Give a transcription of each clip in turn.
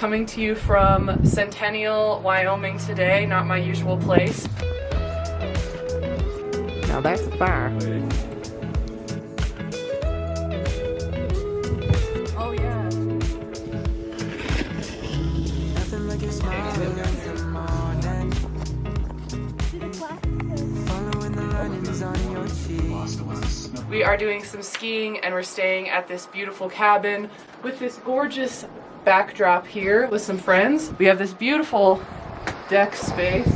coming to you from Centennial, Wyoming today, not my usual place. Now that's a fire. Oh yeah. Nothing like a smile in the morning. Following the lines on your cheek. We are doing some skiing and we're staying at this beautiful cabin with this gorgeous backdrop here with some friends. We have this beautiful deck space.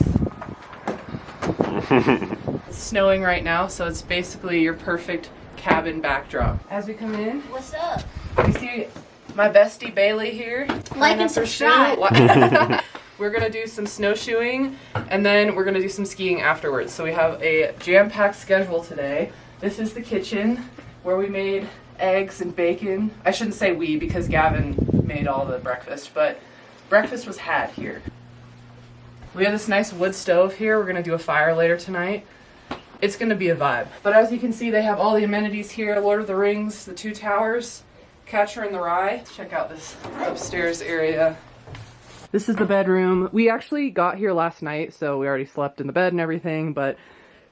It's snowing right now, so it's basically your perfect cabin backdrop. As we come in, What's up? you see my bestie Bailey here. Like and subscribe. We're gonna do some snowshoeing and then we're gonna do some skiing afterwards. So we have a jam-packed schedule today. This is the kitchen where we made eggs and bacon. I shouldn't say we because Gavin made all the breakfast, but breakfast was had here. We have this nice wood stove here. We're gonna do a fire later tonight. It's gonna be a vibe. But as you can see, they have all the amenities here. Lord of the Rings, the Two Towers, Catcher in the Rye. Check out this upstairs area. This is the bedroom. We actually got here last night, so we already slept in the bed and everything, but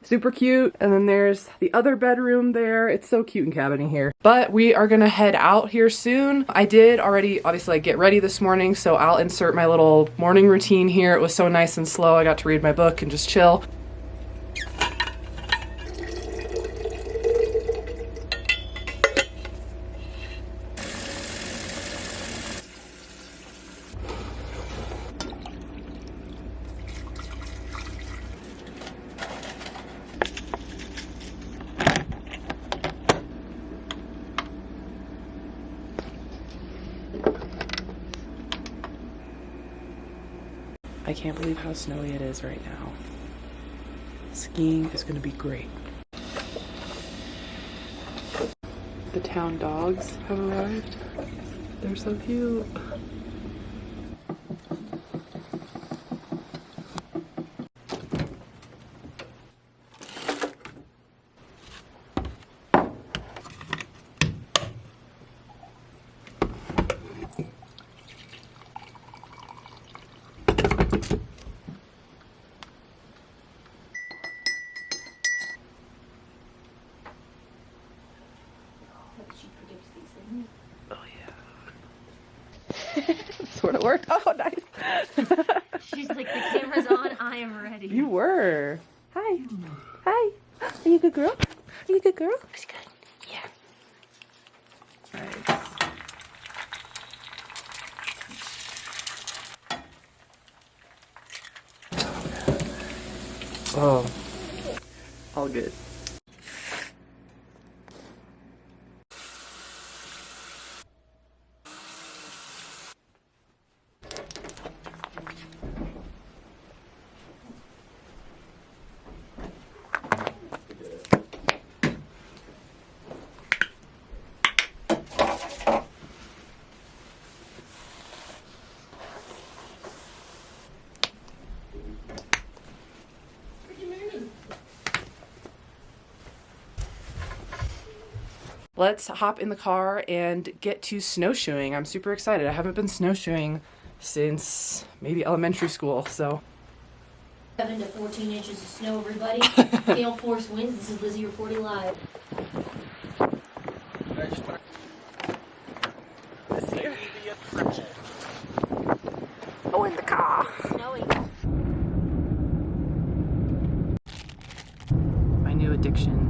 super cute. And then there's the other bedroom there. It's so cute and cabiny here. But we are gonna head out here soon. I did already, obviously, get ready this morning, so I'll insert my little morning routine here. It was so nice and slow. I got to read my book and just chill. I can't believe how snowy it is right now. Skiing is going to be great. The town dogs have arrived. They're so cute. Oh yeah. Sort of worked. Oh, nice. She's like, the camera's on, I am ready. You were. Hi. Hi. Are you a good girl? Are you a good girl? Looks good. Yeah. Nice. Oh. All good. Let's hop in the car and get to snowshoeing. I'm super excited. I haven't been snowshoeing since maybe elementary school, so. 7 to 14 inches of snow, everybody. Gale force winds. This is Lizzie reporting live. Oh, in the car. Snowing. My new addiction.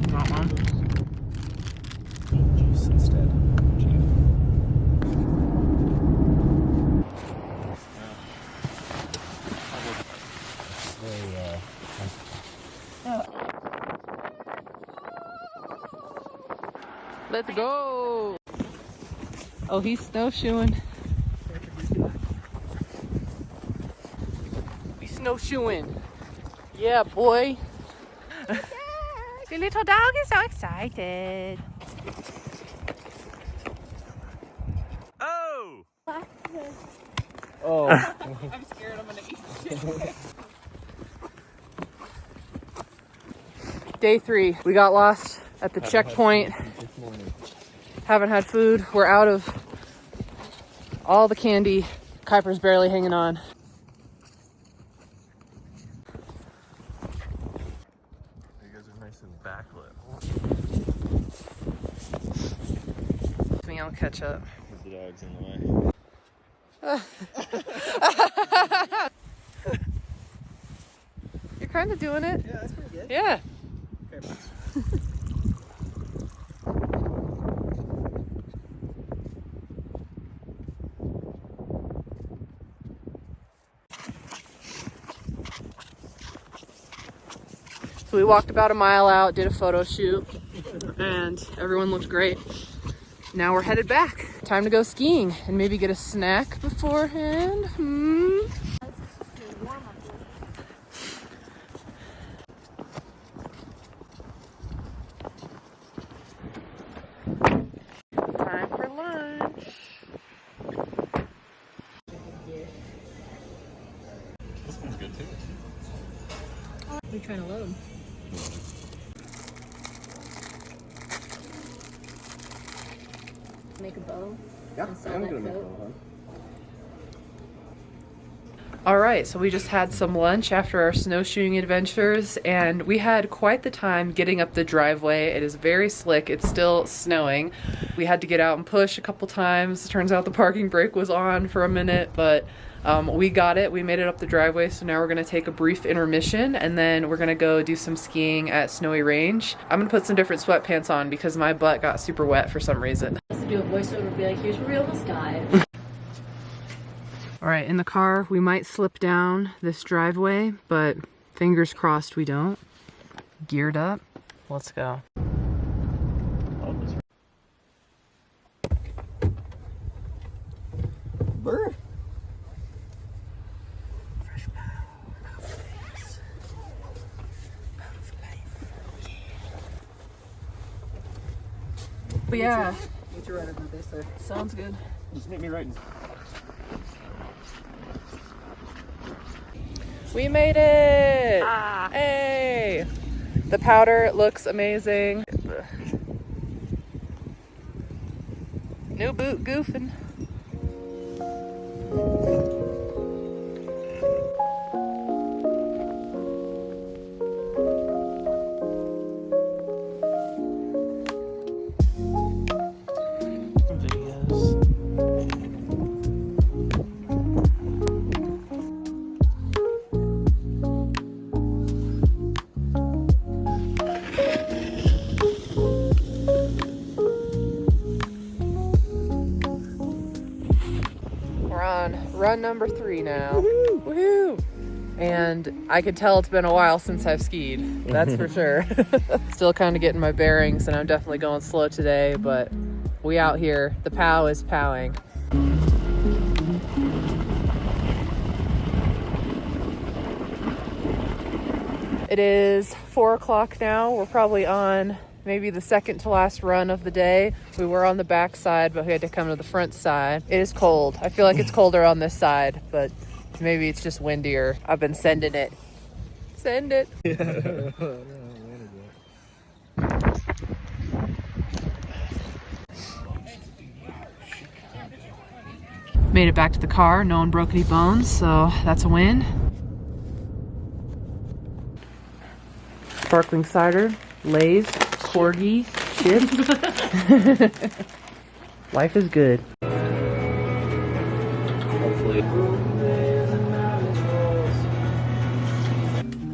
Want one? Juice instead. Let's go. Oh, he's snowshoeing. We snowshoeing. Yeah, boy. The little dog is so excited. Oh! Oh. I'm scared I'm gonna eat shit. Day 3. We got lost at the checkpoint. Haven't had food. We're out of all the candy. Kuiper's barely hanging on. You guys are nice and backlit. Me, I'll catch up. The dog's in the way. You're kind of doing it. Yeah, that's pretty good. Yeah. Okay, So we walked about a mile out, did a photo shoot, and everyone looked great. Now we're headed back. Time to go skiing and maybe get a snack beforehand. Time for lunch. This one's good too. What are you trying to load? Make a bow? Yeah, And sell I'm that gonna make coat? one. All right, so we just had some lunch after our snowshoeing adventures, and we had quite the time getting up the driveway. It is very slick. It's still snowing. We had to get out and push a couple times. Turns out the parking brake was on for a minute, but we got it. We made it up the driveway, so now we're gonna take a brief intermission, and then we're gonna go do some skiing at Snowy Range. I'm gonna put some different sweatpants on because my butt got super wet for some reason. To do a voiceover, be like, here's where we almost died. All right, in the car, we might slip down this driveway, but fingers crossed we don't. Geared up, let's go. Bird. But yeah, Meet you right over this sir. sounds good. Just meet me right in. We made it! Hey! The powder looks amazing. New boot goofing. We're on run number 3 now. Woohoo! And I could tell it's been a while since I've skied. That's for sure. Still kind of getting my bearings, and I'm definitely going slow today, but we out here. The POW is POWing. It is 4 o'clock now. We're probably on maybe the second to last run of the day. We were on the back side, but we had to come to the front side. It is cold. I feel like it's colder on this side, but maybe it's just windier. I've been sending it. Send it. Made it back to the car. No one broke any bones, so that's a win. Sparkling cider, Lay's, Corgi, chips. Life is good. Hopefully.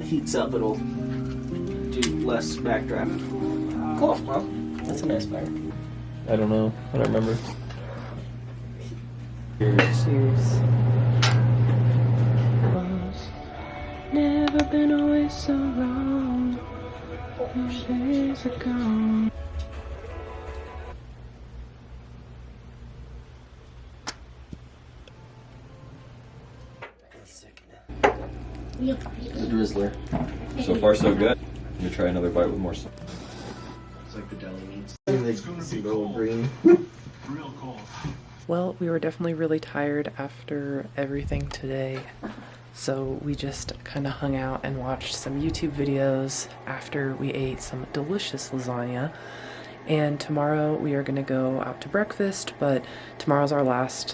Heats up, it'll do less backdraft. Cool. Well, that's a nice fire. I don't know. I don't remember. Cheers. Never been away so long. Days are gone. A drizzler. So far, so good. I'm gonna try another bite with more. It's like the deli needs. They go green. Well, we were definitely really tired after everything today, so we just kind of hung out and watched some YouTube videos after we ate some delicious lasagna. And tomorrow we are going to go out to breakfast, but tomorrow's our last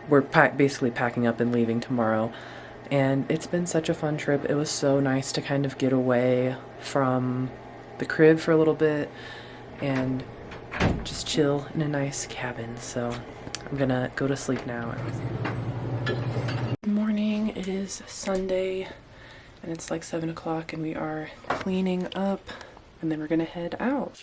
we're basically packing up and leaving tomorrow. And it's been such a fun trip. It was so nice to kind of get away from the crib for a little bit and just chill in a nice cabin. So I'm gonna go to sleep now. Good morning. It is Sunday and it's like 7 o'clock and we are cleaning up and then we're gonna head out.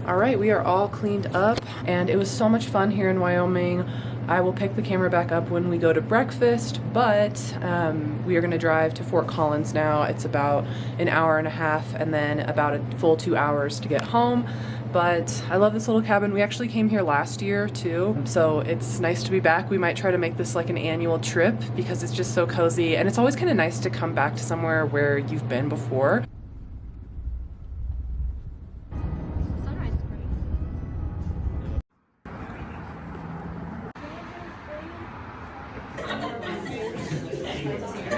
All right, we are all cleaned up and it was so much fun here in Wyoming. I will pick the camera back up when we go to breakfast, but we are gonna drive to Fort Collins now. It's about an hour and a half and then about a full 2 hours to get home. But I love this little cabin. We actually came here last year too, so it's nice to be back. We might try to make this like an annual trip because it's just so cozy and it's always kind of nice to come back to somewhere where you've been before.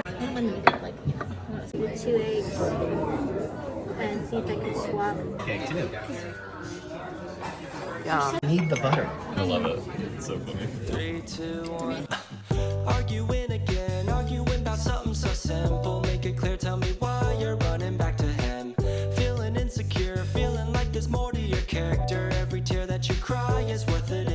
I'm gonna need it like with 2 eggs and see if I can swap. Egg too. Yeah. Need the butter. I love it. It's so funny. 3, 2, 1. Arguing again, arguing about something so simple. Make it clear, tell me why you're running back to him. Feeling insecure, feeling like there's more to your character. Every tear that you cry is worth it